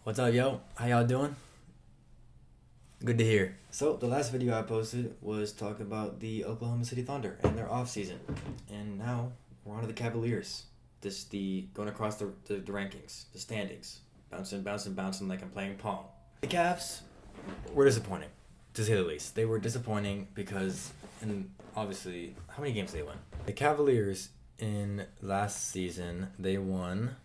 What's up, yo? How y'all doing? Good to hear. So, the last video I posted was talking about the Oklahoma City Thunder and their offseason. And now we're on to the Cavaliers. Going across the rankings, the standings. Bouncing like I'm playing Pong. The Cavs were disappointing, to say the least. They were disappointing because, and obviously, how many games did they win? The Cavaliers in last season, they won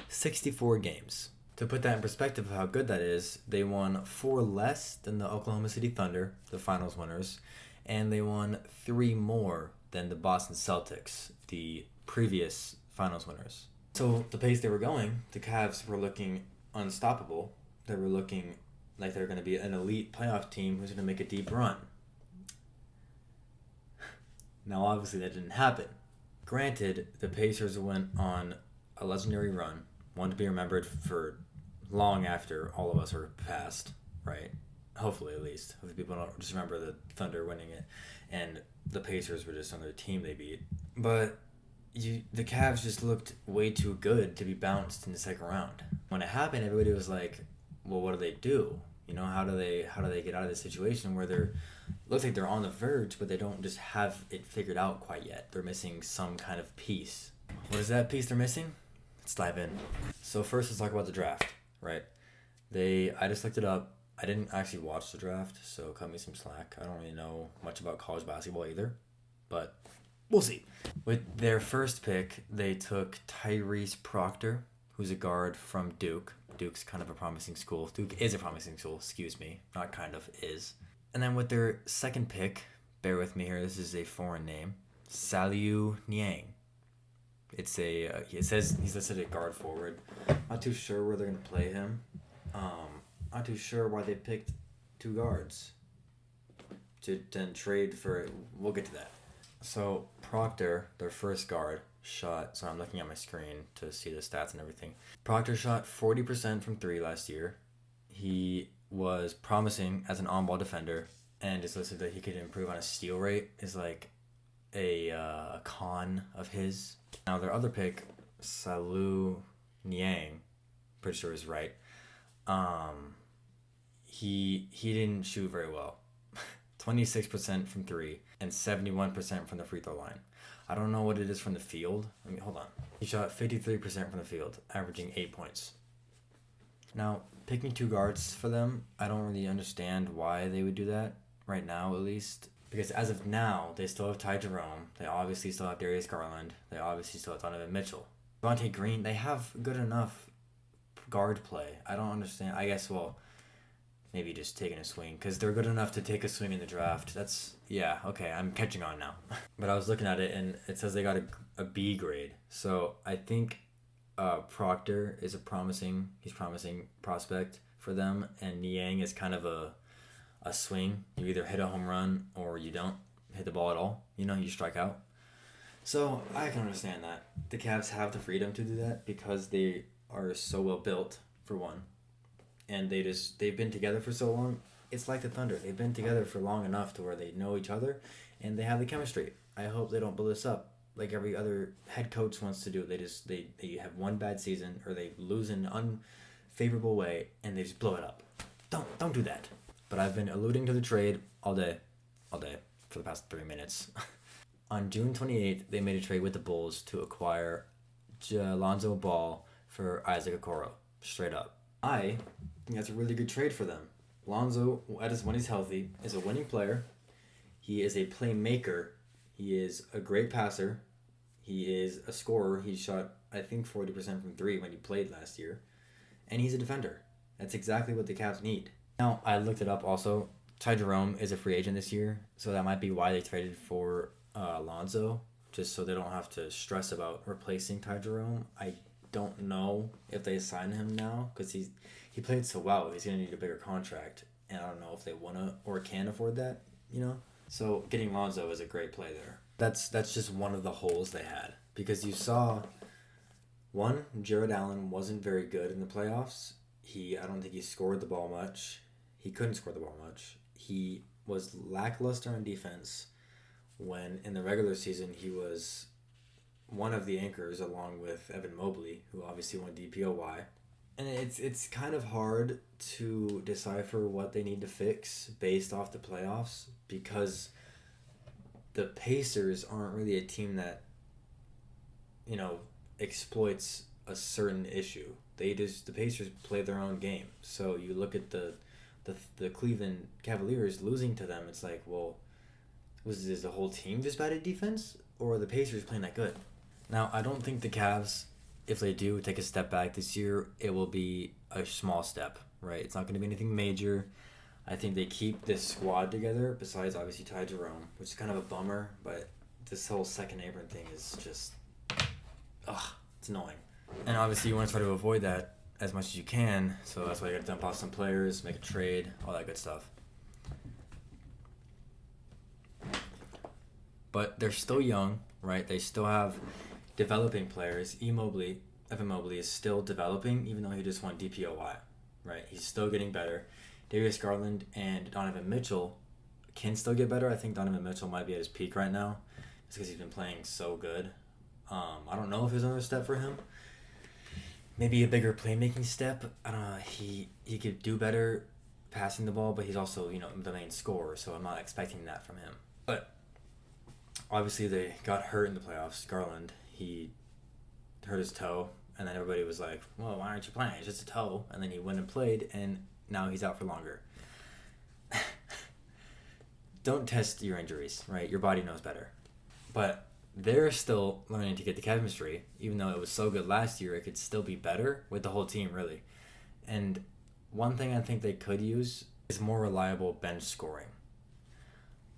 64 games. To put that in perspective of how good that is, they won 4 less than the Oklahoma City Thunder, the finals winners, and they won 3 more than the Boston Celtics, the previous finals winners. So the pace they were going, the Cavs were looking unstoppable. They were looking like they were going to be an elite playoff team who's going to make a deep run. Now, obviously, that didn't happen. Granted, the Pacers went on a legendary run, one to be remembered for long after all of us are passed, right? Hopefully, at least. Hopefully people don't just remember the Thunder winning it and the Pacers were just another team they beat. But the Cavs just looked way too good to be bounced in the second round. When it happened, everybody was like, well, what do they do? You know, how do they get out of this situation where looks like they're on the verge, but they don't just have it figured out quite yet. They're missing some kind of piece. What is that piece they're missing? Let's dive in. So first, let's talk about the draft, right? I just looked it up. I didn't actually watch the draft, so cut me some slack. I don't really know much about college basketball either, but we'll see. With their first pick, they took Tyrese Proctor, who's a guard from Duke. Duke's kind of a promising school. Duke is a promising school, excuse me. Not kind of, is. And then with their second pick, bear with me here, this is a foreign name, Saliu Niang. It says he's listed at guard forward. Not too sure where they're going to play him. Not too sure why they picked 2 guards to then trade for. We'll get to that. So Proctor, their first guard, shot. So I'm looking at my screen to see the stats and everything. Proctor shot 40% from 3 last year. He was promising as an on-ball defender, and it's listed that he could improve on his steal rate. Is like a con of his. Now their other pick, Salu Niang, pretty sure is right. He didn't shoot very well. 26% from 3 and 71% from the free throw line. I don't know what it is from the field. Hold on. He shot 53% from the field, averaging 8 points. Now, picking 2 guards for them, I don't really understand why they would do that, right now at least. Because as of now, they still have Ty Jerome. They obviously still have Darius Garland. They obviously still have Donovan Mitchell. Devontae Green, they have good enough guard play. I don't understand. I guess, maybe just taking a swing. Because they're good enough to take a swing in the draft. Okay, I'm catching on now. But I was looking at it, and it says they got a B grade. So I think Proctor is promising prospect for them. And Niang is kind of a swing. You either hit a home run or you don't hit the ball at all. You strike out. So I can understand that. The Cavs have the freedom to do that because they are so well built, for one. And they've been together for so long. It's like the Thunder. They've been together for long enough to where they know each other and they have the chemistry. I hope they don't blow this up like every other head coach wants to do. They have one bad season or they lose in an unfavorable way and they just blow it up. Don't do that. But I've been alluding to the trade all day for the past 3 minutes. On June 28th, they made a trade with the Bulls to acquire Lonzo Ball for Isaac Okoro, straight up. I think that's a really good trade for them. Lonzo, when he's healthy, is a winning player. He is a playmaker. He is a great passer. He is a scorer. He shot, I think, 40% from 3 when he played last year. And he's a defender. That's exactly what the Cavs need. Now, I looked it up also. Ty Jerome is a free agent this year, so that might be why they traded for Lonzo, just so they don't have to stress about replacing Ty Jerome. I don't know if they sign him now, because he played so well. He's going to need a bigger contract, and I don't know if they want to or can afford that, So getting Lonzo is a great play there. That's just one of the holes they had, because you saw, one, Jared Allen wasn't very good in the playoffs. I don't think he scored the ball much. He couldn't score the ball much. He was lackluster on defense when in the regular season he was one of the anchors along with Evan Mobley, who obviously won DPOY. And it's kind of hard to decipher what they need to fix based off the playoffs because the Pacers aren't really a team that, you know, exploits a certain issue. The Pacers play their own game. So you look at the Cleveland Cavaliers losing to them, it's like, well, is the whole team just bad at defense, or are the Pacers playing that good? Now, I don't think the Cavs, if they do take a step back this year, it will be a small step, right? It's not going to be anything major. I think they keep this squad together, besides obviously Ty Jerome, which is kind of a bummer, but this whole second apron thing is just, it's annoying. And obviously you want to try to avoid that as much as you can, so that's why you got to dump off some players, make a trade, all that good stuff. But they're still young, right? They still have developing players. Evan Mobley is still developing, even though he just won DPOY, right? He's still getting better. Darius Garland and Donovan Mitchell can still get better. I think Donovan Mitchell might be at his peak right now, just because he's been playing so good. I don't know if there's another step for him. Maybe a bigger playmaking step. I don't know. He could do better passing the ball, but he's also, you know, the main scorer, so I'm not expecting that from him. But obviously they got hurt in the playoffs. Garland, he hurt his toe, and then everybody was like, well, why aren't you playing? It's just a toe. And then he went and played, and now he's out for longer. Don't test your injuries, right? Your body knows better. But they're still learning to get the chemistry. Even though it was so good last year, it could still be better with the whole team, really. And one thing I think they could use is more reliable bench scoring.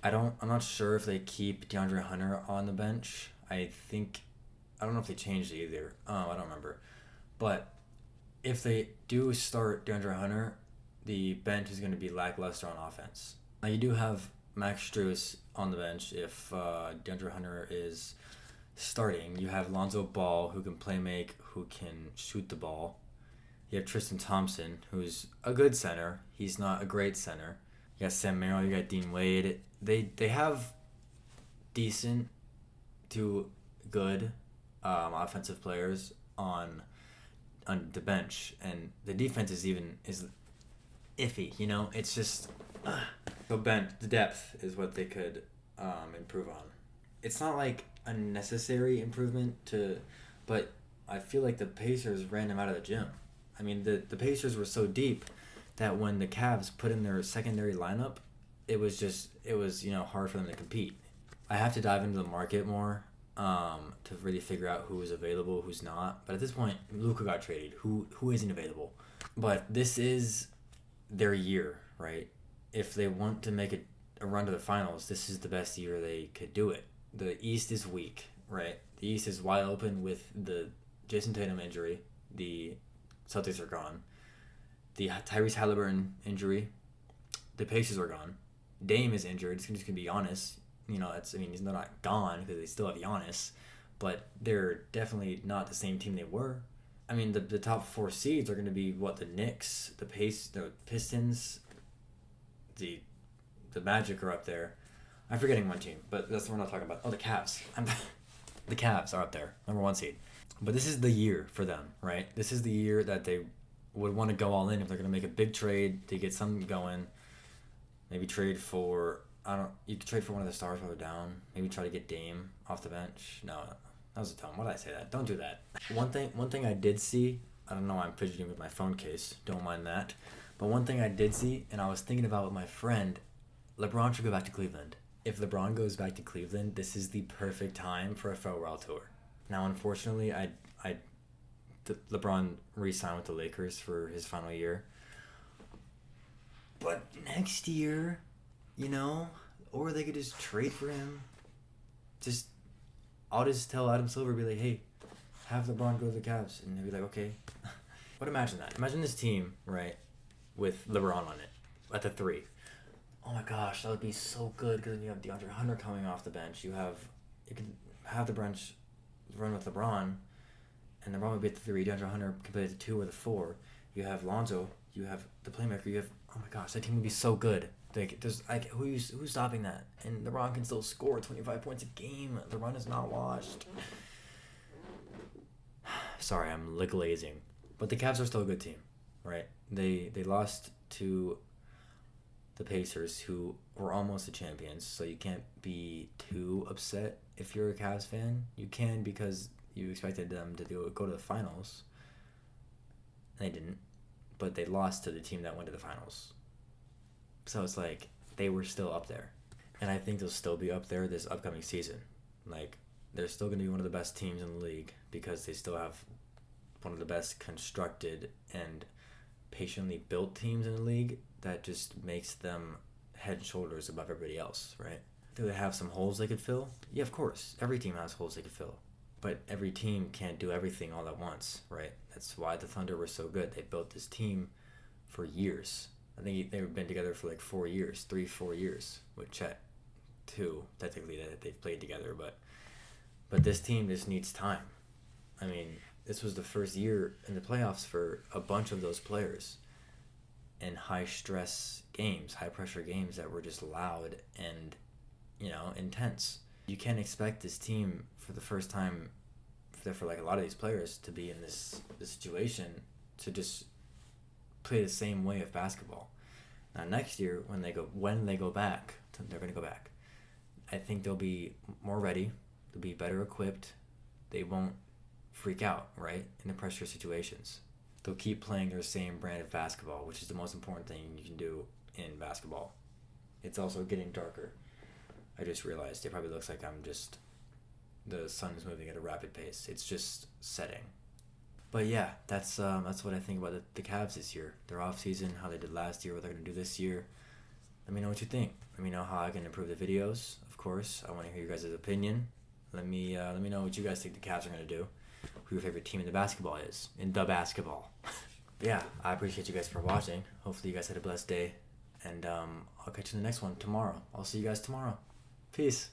I'm not sure if they keep DeAndre Hunter on the bench. I don't know if they changed it either. I don't remember. But if they do start DeAndre Hunter, the bench is going to be lackluster on offense. Now you do have Max Strus on the bench if DeAndre Hunter is starting. You have Lonzo Ball, who can play make, who can shoot the ball. You have Tristan Thompson, who's a good center. He's not a great center. You got Sam Merrill, you got Dean Wade. They have decent to good offensive players on the bench, and the defense is iffy. You know, it's just so the depth is what they could improve on. It's not like a necessary improvement but I feel like the Pacers ran him out of the gym. I mean, the Pacers were so deep that when the Cavs put in their secondary lineup, it was you know, hard for them to compete. I have to dive into the market more to really figure out who is available, who's not. But at this point, Luka got traded. Who isn't available? But this is their year, right? If they want to make a run to the finals, this is the best year they could do it. The East is weak, right? The East is wide open with the Jason Tatum injury. The Celtics are gone. The Tyrese Halliburton injury. The Pacers are gone. Dame is injured. It's just going to be Giannis. You know, he's not gone because they still have Giannis, but they're definitely not the same team they were. I mean, the top four seeds are going to be the Knicks, the Pistons, the Magic are up there. I'm forgetting one team, but that's what we're not talking about. Oh, the Cavs. The Cavs are up there, number one seed. But this is the year for them, right? This is the year that they would want to go all in if they're going to make a big trade to get something going. Maybe trade for, you could trade for one of the stars while they're down. Maybe try to get Dame off the bench. No, that was a tone. Why did I say that? Don't do that. One thing I did see, I don't know why I'm fidgeting with my phone case. Don't mind that. But one thing I did see, and I was thinking about with my friend, LeBron should go back to Cleveland. If LeBron goes back to Cleveland, this is the perfect time for a farewell tour. Now, unfortunately, LeBron re-signed with the Lakers for his final year. But next year, you know, or they could just trade for him. I'll just tell Adam Silver, be like, hey, have LeBron go to the Cavs. And he'll be like, okay. But imagine that. Imagine this team, right, with LeBron on it at the 3. Oh my gosh, that would be so good because then you have DeAndre Hunter coming off the bench. You can have the bench run with LeBron, and LeBron would be at the 3. DeAndre Hunter can play at the 2 or the 4. You have Lonzo. You have the playmaker. You have, oh my gosh, that team would be so good. Who's stopping that? And LeBron can still score 25 points a game. LeBron is not washed. Sorry, I'm glazing. But the Cavs are still a good team, right? They lost to the Pacers, who were almost the champions, so you can't be too upset if you're a Cavs fan. You can, because you expected them to go to the finals. And they didn't, but they lost to the team that went to the finals. So it's like they were still up there. And I think they'll still be up there this upcoming season. Like, they're still going to be one of the best teams in the league because they still have one of the best constructed and patiently built teams in the league that just makes them head and shoulders above everybody else, right? Do they have some holes they could fill? Yeah, of course. Every team has holes they could fill. But every team can't do everything all at once, right? That's why the Thunder were so good. They built this team for years. I think they've been together for like 4 years, 4 years with Chet. 2, technically, that they've played together. But this team just needs time. I mean, this was the first year in the playoffs for a bunch of those players in high-stress games, high-pressure games that were just loud and, intense. You can't expect this team for the first time, for like a lot of these players, to be in this situation to just play the same way of basketball. Now, next year, when they go back, they're going to go back. I think they'll be more ready. They'll be better equipped. They won't freak out, right, in the pressure situations. They'll keep playing their same brand of basketball, which is the most important thing you can do in basketball. It's also getting darker. I just realized it probably looks like the sun is moving at a rapid pace. It's just setting. But yeah, that's what I think about the Cavs this year. Their offseason, how they did last year, what they're going to do this year. Let me know what you think. Let me know how I can improve the videos. Of course, I want to hear your guys' opinion. Let me know what you guys think the Cavs are going to do. Who your favorite team in the basketball is. In the basketball. Yeah, I appreciate you guys for watching. Hopefully you guys had a blessed day. And I'll catch you in the next one tomorrow. I'll see you guys tomorrow. Peace.